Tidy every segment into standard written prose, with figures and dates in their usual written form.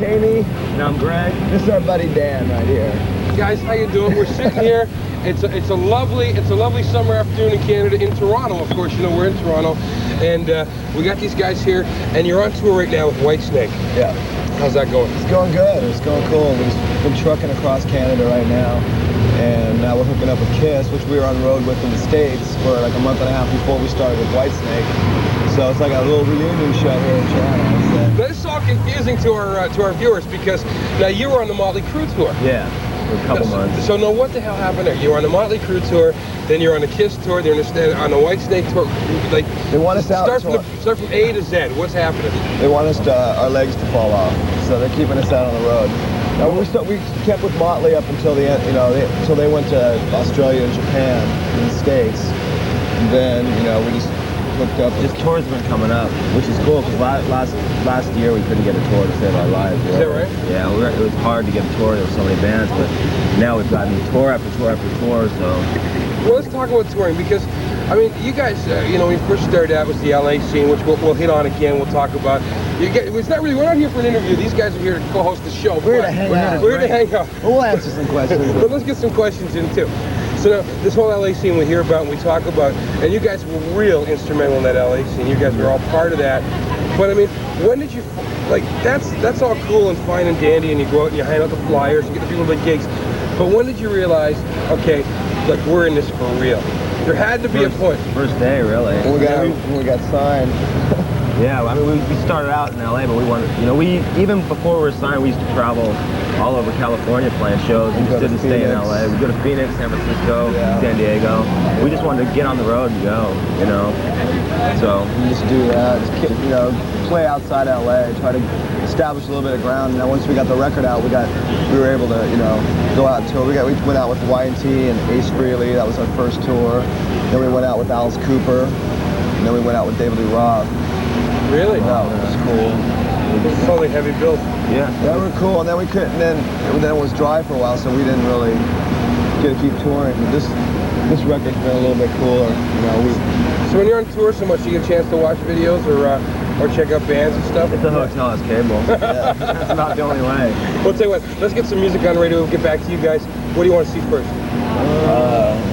Amy. And I'm Greg. This is our buddy Dan right here. Guys, how you doing? We're sitting here. It's a lovely summer afternoon in Canada, in Toronto. Of course, you know we're in Toronto, and we got these guys here. And you're on tour right now with Whitesnake. Yeah. How's that going? It's going good. It's going cool. We've been trucking across Canada right now, and now we're hooking up with KISS, which we were on the road with in the States for like a month and a half before we started with Whitesnake. So it's like a little reunion show here in Toronto. But this is all confusing to our viewers because now you were on the Motley Crue tour. Yeah, for a couple months. So now what the hell happened there? You were on the Motley Crue tour, then you're on the KISS tour, then you're on the Whitesnake tour. Like, they want us out. Start from A to Z. What's happening? They want us to our legs to fall off, so they're keeping us out on the road. Now we kept with Motley up until the end, until they went to Australia and Japan and the States. And then we just hooked up. Just tours have been coming up, which is cool because last year we couldn't get a tour to save our lives. Is that right? Yeah, it was hard to get a tour. There were so many bands, but now we've gotten tour after tour after tour. So, well, let's talk about touring because, I mean, you guys, when you first started out was the LA scene, which we'll hit on again. We'll talk about. We're not here for an interview. These guys are here to co-host the show. We're here to hang out. We're here to hang out. We'll answer some questions. But let's get some questions in too. So now, this whole LA scene we hear about and we talk about, and you guys were real instrumental in that LA scene. You guys were all part of that. But I mean, when did you, that's all cool and fine and dandy, and you go out and you hand out the flyers, you get the people to gigs. But when did you realize, okay, we're in this for real? There had to be a point. First day, really. When we got signed. Yeah, I mean, we started out in LA, but we wanted, even before we were signed, we used to travel all over California playing shows. We just didn't stay in LA. We go to Phoenix, San Francisco, San Diego. We just wanted to get on the road and go, So we just do that, play outside LA, try to establish a little bit of ground. And then once we got the record out, we were able to, go out and tour. We went out with Y&T and Ace Frehley. That was our first tour. Then we went out with Alice Cooper. And then we went out with David Lee Roth. Really? That was cool. It was probably heavy build. Yeah. That was cool. And then we couldn't. Then it was dry for a while, so we didn't really get to keep touring. But this record's been a little bit cooler. So when you're on tour so much, you get a chance to watch videos or check out bands and stuff? If the hotel has cable. That's about the only way. Well, tell you what, let's get some music on radio. We'll get back to you guys. What do you want to see first?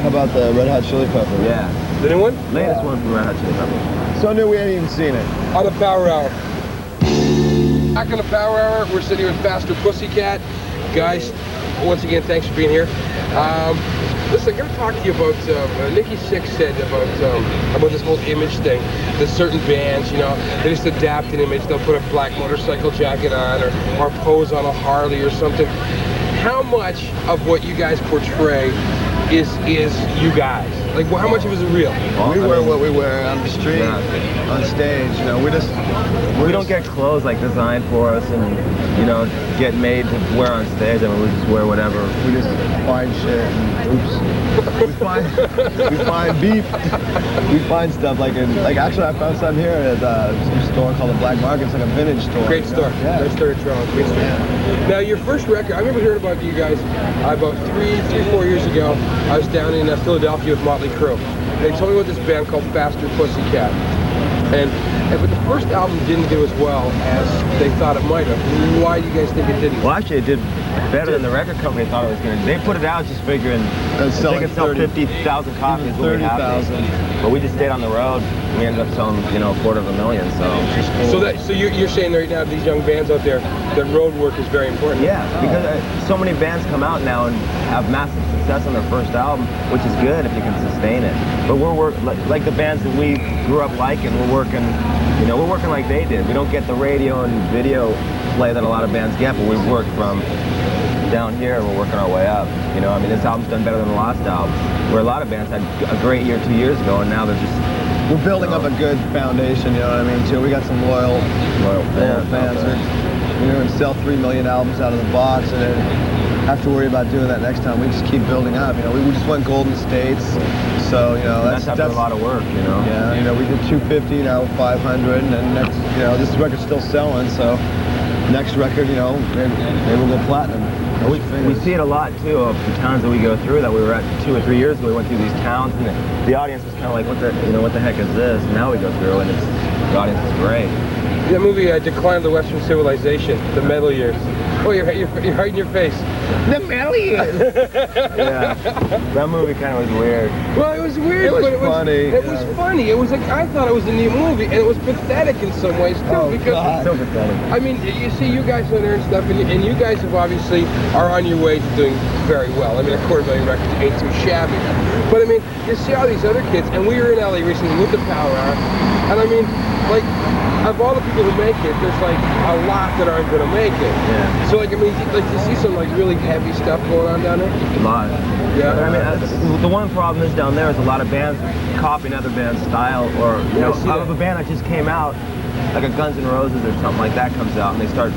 How about the Red Hot Chili Peppers? Yeah. The new one? Latest one from Red Hot Chili Peppers. So new we hadn't even seen it. On the Power Hour. Back on the Power Hour, we're sitting here with Pastor Pussycat. Guys, once again, thanks for being here. Listen, I'm going to talk to you about, Nikki Sixx said about this whole image thing. There's certain bands, they just adapt an image. They'll put a black motorcycle jacket on or pose on a Harley or something. How much of what you guys portray is you guys? Like, how much of it is real? We wear what we wear on the street, on stage. We don't get clothes designed for us and get made to wear on stage. I mean, we just wear whatever. We just find shit. We find beef. We find stuff actually I found some here at some store called the Black Market. It's like a vintage store. Great store. Yeah. Great store in Toronto. Great store. Yeah. Now your first record, I remember hearing about you guys about 4 years ago. I was down in Philadelphia with Motley Crue. They told me about this band called Faster Pussycat. But the first album didn't do as well as they thought it might have. Why do you guys think it didn't? Well, actually, it did better than the record company thought it was going to. They put it out just figuring they could sell 50,000 copies. 30,000. But we just stayed on the road. We ended up selling, $250,000. So you're saying right now these young bands out there that road work is very important. Yeah, because so many bands come out now and have massive success on their first album, which is good if you can sustain it. But we're like the bands that we grew up liking. We're working like they did. We don't get the radio and video play that a lot of bands get, but we've worked from down here and we're working our way up. This album's done better than the last album, where a lot of bands had a great year 2 years ago, and now they're just... We're building up a good foundation, too. We got some loyal fans. We're going to sell 3 million albums out of the box, and then have to worry about doing that next time. We just keep building up. We just went gold in the States, so that's a lot of work. Yeah, we did 250, now 500, and then next, this record's still selling, so next record, maybe we'll go platinum. We see it a lot too of the towns that we go through that we were at 2 or 3 years ago. We went through these towns and the audience was kind of like, what the heck is this? And now we go through and the audience is great. That movie, Decline of the Western Civilization, the metal years. Oh, you're hiding your face. The metal years. Yeah, that movie kind of was weird. Well, it was weird, It was but funny. It was funny. It was like, I thought it was a neat movie, and it was pathetic in some ways too. Oh, because God. So pathetic. I mean, you see, you guys on there and stuff, and you guys have obviously are on your way to doing very well. I mean, a 250,000 records ain't too shabby. But I mean, you see all these other kids, and we were in LA recently with the Power Hour, and I mean, like, of all the people who make it, there's like a lot that aren't gonna make it. Yeah. So like, I mean, like you see some like really heavy stuff going on down there. A lot. Yeah. But I mean, the one problem is down there is a lot of bands copying other bands' style, or you know, out of a band that just came out, like a Guns N' Roses or something like that comes out, and they start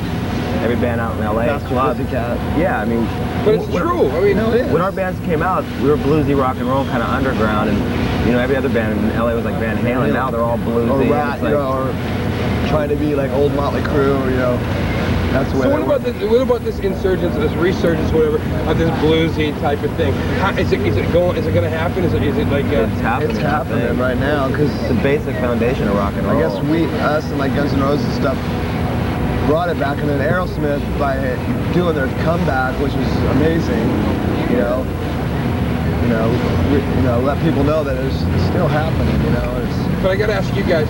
every band out in LA. That's Pussycat. Yeah, I mean, But it's true. I mean, when our bands came out, we were bluesy rock and roll, kind of underground, and you know, every other band in LA was like Van Halen. Now they're all bluesy. Or and Rat, it's you like, know, or trying to be like old Motley Crue, you know. That's so what about this insurgence, this resurgence, whatever, of this bluesy type of thing? Is it going to happen? Is it like it's happening. It's happening right now because It's the basic foundation of rock and roll. I guess us and like Guns N' Roses and stuff brought it back, and then Aerosmith by doing their comeback, which was amazing, let people know that it's still happening, But I got to ask you guys,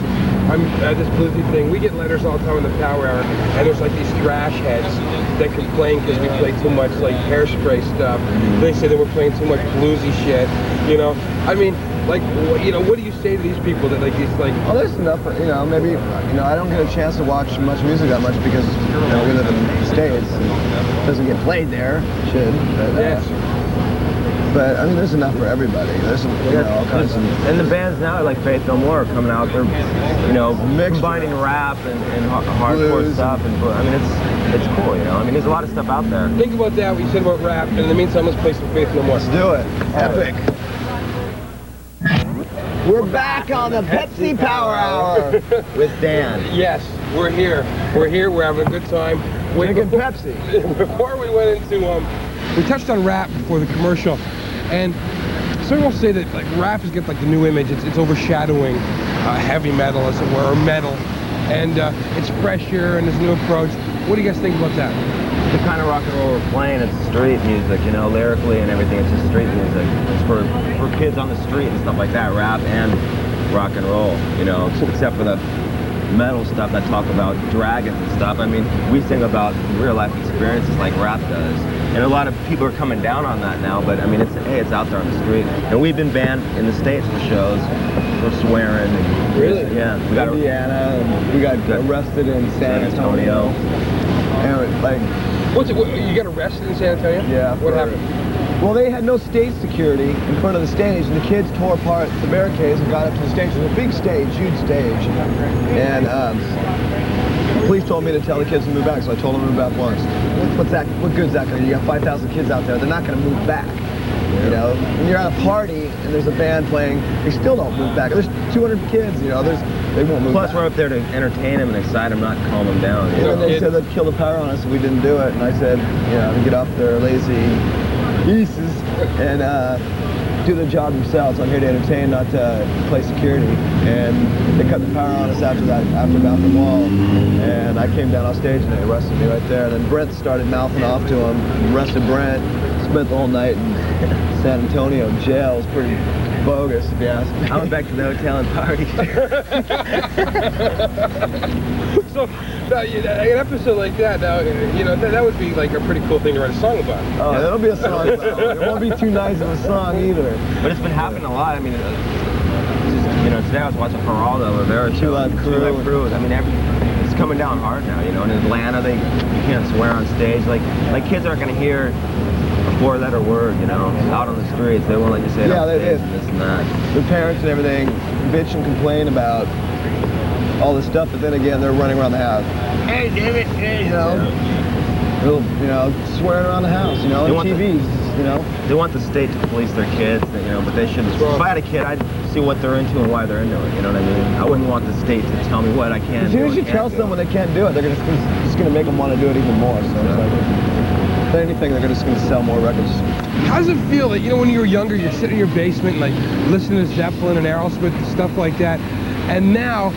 this bluesy thing, we get letters all the time in the Power Hour, and there's like these thrash heads that complain because we play too much like Hairspray stuff. They say that we're playing too much bluesy shit, I mean, like, what do you say to these people that like these like? Well, there's enough, maybe, I don't get a chance to watch much music that much because, we live in the States and it doesn't get played there. It should. But, Yes. But I mean, there's enough for everybody. There's all kinds of. And the bands now, like Faith No More, are coming out. They're, combining rap and hardcore Blues stuff, and I mean, it's cool. I mean, there's a lot of stuff out there. Think about that. What you said about rap, and in the meantime, let's play some Faith No More. Let's do it. Epic. We're back on the Pepsi Power Hour with Dan. Yes, we're here. We're having a good time. Drinking Pepsi. Before we went into we touched on rap before the commercial, and some people say that like rap has got like the new image. It's overshadowing heavy metal, as it were, or metal, and it's fresher and this new approach. What do you guys think about that? The kind of rock and roll we're playing, it's street music, lyrically and everything. It's just street music. It's for kids on the street and stuff like that. Rap and rock and roll, except for the metal stuff that talk about dragons and stuff. I mean, we sing about real life experiences like rap does. And a lot of people are coming down on that now, but I mean, it's out there on the street. And we've been banned in the States for shows for swearing. And, Really? Yeah. We got Indiana, and we got arrested in San Antonio. And like, you got arrested in San Antonio? Yeah. What happened? Well, they had no stage security in front of the stage, and the kids tore apart the barricades and got up to the stage. It was a big stage, huge stage. And the police told me to tell the kids to move back, so I told them to move back once. What's that? What good's that going to do? You got 5,000 kids out there. They're not going to move back. When you're at a party and there's a band playing, they still don't move back. There's 200 kids, they won't move Plus, back. we're up there to entertain them and excite them, not calm them down. And they said they'd kill the power on us if we didn't do it. And I said, to get off their lazy pieces and do the job themselves. I'm here to entertain, not to play security. And they cut the power on us after the wall. And I came down off stage and they arrested me right there. And then Brent started mouthing off to him, arrested Brent, spent the whole night in San Antonio jail. It was pretty bogus, if you ask me. I went back to the hotel and partied. So, an episode like that, now, that would be like a pretty cool thing to write a song about. Oh, that'll be a song about. It won't be too nice of a song either. But it's been happening a lot. I mean, today I was watching Geraldo Rivera show. Live Crew. I mean, it's coming down hard now. In Atlanta, you can't swear on stage. Like kids aren't going to hear a four-letter word, out on the streets. They won't let you say it on stage and this and that. The parents and everything bitch and complain about all this stuff, but then again, they're running around the house. Hey, damn it! Hey, swearing around the house, on TVs, They want the state to police their kids, but they shouldn't. If I had a kid, I'd see what they're into and why they're into it. You know what I mean? I wouldn't want the state to tell me what I can do. As soon as you tell someone they can't do it, they're just going to make them want to do it even more. So it's like, if anything, they're just going to sell more records. How does it feel that, when you were younger, you're sitting in your basement and like listening to Zeppelin and Aerosmith and stuff like that, and now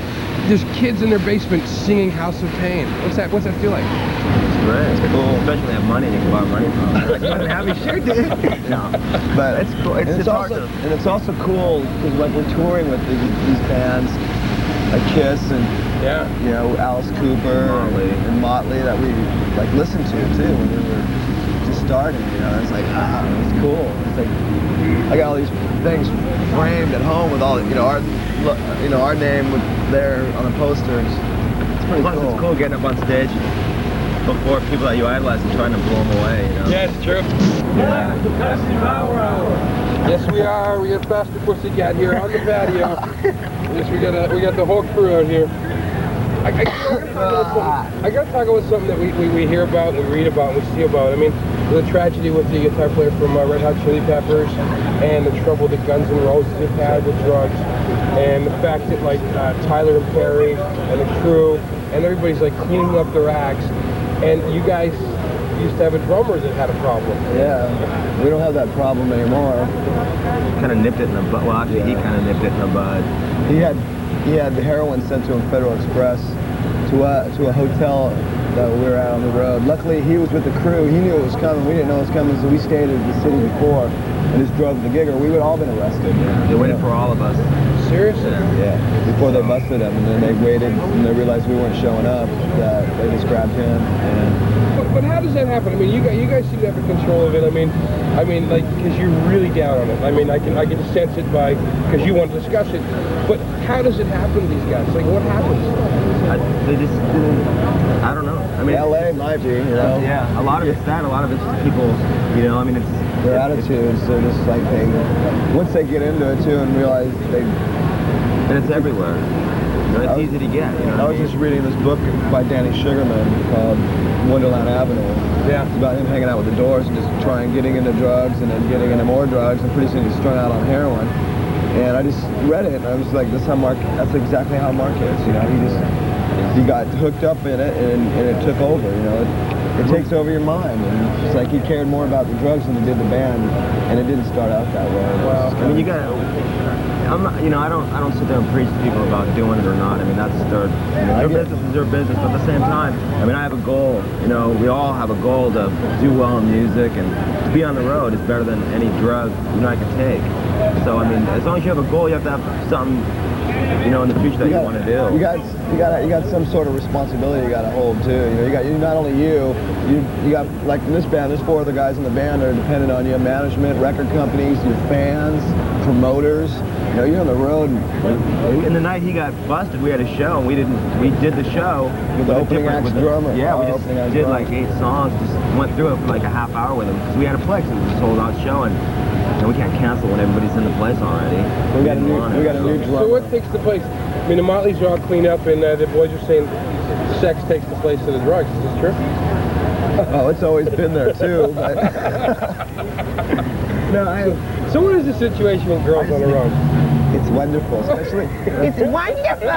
there's kids in their basement singing House of Pain. What's that feel like? It's great. It's cool. Especially when they have money and you can borrow money from them. Like, you don't have me, sure, dude. No. But It's cool. It's hard also, to... and it's also cool because like we're touring with these bands like KISS and Yeah. you know Alice Cooper and Motley that we like listened to too when we were just starting. You know, it's like it's cool. It's like I got all these things framed at home with all our name there on the posters. It's pretty Plus, cool. it's cool getting up on stage before people that you idolize and trying to blow them away, you know? Yeah, it's true. Yeah, the best power hour. Yes, we are. We got Faster Pussycat here on the patio. Yes, we got the whole crew out here. I gotta talk about something that we hear about, and we read about, and we see about. I mean, the tragedy with the guitar player from Red Hot Chili Peppers, and the trouble that Guns N' Roses have had with drugs, and the fact that like Tyler and Perry and the crew and everybody's like cleaning up their acts, and you guys used to have a drummer that had a problem. Yeah, we don't have that problem anymore. Kind of nipped it in the bud. Well, actually, he kind of nipped it in the bud. He had the heroin sent to him Federal Express to a hotel that we were at on the road. Luckily, he was with the crew. He knew it was coming. We didn't know it was coming, so we stayed at the city before and just drove the gig, or we would all been arrested. They waited for all of us. Seriously? Yeah, before they busted him, and then they waited and they realized we weren't showing up. That they just grabbed him. But how does that happen? I mean, you guys seem to have control of it. I mean, like, because you're really down on it. I mean, I can just sense it because you want to discuss it. But how does it happen to these guys? Like, what happens? They just didn't. I don't know. I mean, LA might be, you know. Yeah, a lot of it's that. A lot of it's just people. You know, I mean, it's Their attitudes. They're just like once they get into it too and realize and it's everywhere. You know, it's easy to get. You know I was just reading this book by Danny Sugarman called Wonderland Avenue. Yeah. It's about him hanging out with the Doors and just getting into drugs and then getting into more drugs, and pretty soon he's strung out on heroin. And I just read it and I was like, that's exactly how Mark is. You know, he got hooked up in it and it took over. You know, it takes over your mind. And it's like he cared more about the drugs than he did the band, and it didn't start out that way. Well, I mean, you got. I'm not, you know, I don't sit there and preach to people about doing it or not. I mean, that's their business is their business. But at the same time, I mean, I have a goal. You know, we all have a goal to do well in music, and to be on the road is better than any drug I can take. So I mean, as long as you have a goal, you have to have something, you know, in the future that you want to do. You got some sort of responsibility you got to hold too. You know, you got not only you got, like in this band, there's 4 other guys in the band that are dependent on you: management, record companies, your fans, promoters. You know, you're on the road. And the night he got busted, we had a show, and we did the show With the opening act's drummer. Yeah, we Our just opening act's did drummer. like 8 songs, just went through it for like a half hour with him, because we had a place, it was a sold out show, and we can't cancel when everybody's in the place already. We got a new drummer. So what takes the place? I mean, the Motleys are all cleaned up, and the boys are saying sex takes the place of the drugs. Is this true? Oh, it's always been there too. But So what is the situation with girls on the road? it's wonderful, especially It's wonderful.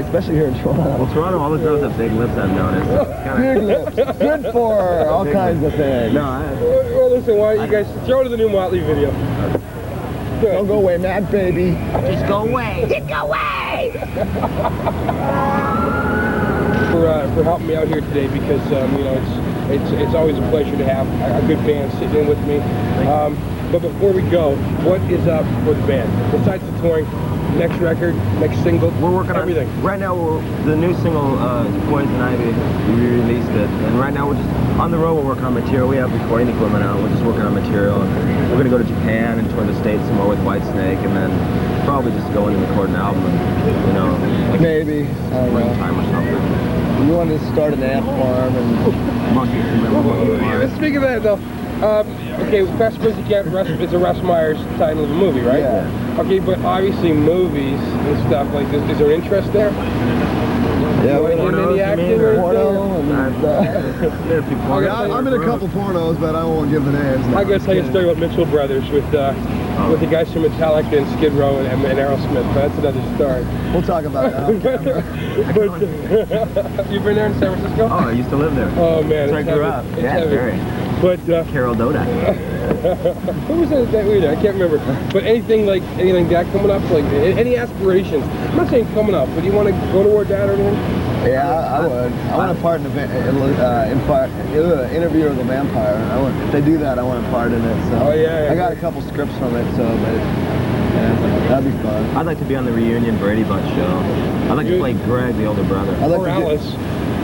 especially here in Toronto. Well, Toronto, all the girls have big lips, I've noticed. So it's kinda, Big lips, good for all kinds of things. no, Well, listen, why don't you guys throw to the new Motley video? Don't go away, mad baby. Just go away. Just go away. For helping me out here today, because you know, it's always a pleasure to have a good band sitting in with me. But before we go, what is up for the band besides the touring? Next record, next single, we're working everything. on right now. The new single, Poison Ivy, we released it, and right now we're just on the road. We're working on material. We have recording equipment out. We're just working on material. And we're gonna go to Japan and tour the States some more with Whitesnake, and then probably just go in and record an album. And, you know, like Maybe. I don't know. springtime or something. You want to start an ant farm and Monkeys and Speaking of that, though, okay, Fast Pussycat is a Russ Myers title of a movie, right? Yeah. Okay, but obviously movies and stuff like this. Is there interest there? yeah, You in any acting or porno and I'm in a couple pornos, but I won't give the names. I gotta tell you a story about Mitchell Brothers with the guys from Metallica and Skid Row and Aerosmith, but that's another story. We'll talk about that. You've been there in San Francisco? Oh, I used to live there. Oh man, That's where I it's grew heavy. up. It's Yeah, heavy. very. But Carol Dodak. who was that leader? I can't remember. But anything like that coming up, like any aspirations? I'm not saying coming up, but do you want to go toward that or anything? Yeah, I would. I want to part in the interview with the vampire. If they do that, I want to part in it. So Oh, yeah, I got a couple scripts from it, so that'd be fun. I'd like to be on the reunion Brady Bunch show. I'd like to play Greg, the older brother. I'd like Or to get- Alice.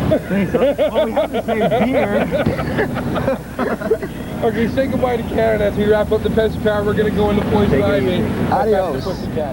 Oh, we have the same beard. Okay, say goodbye to Canada as we wrap up the Pepsi Power. We're going to go into Poison Take it Ivy. easy. Adios. Pussycat.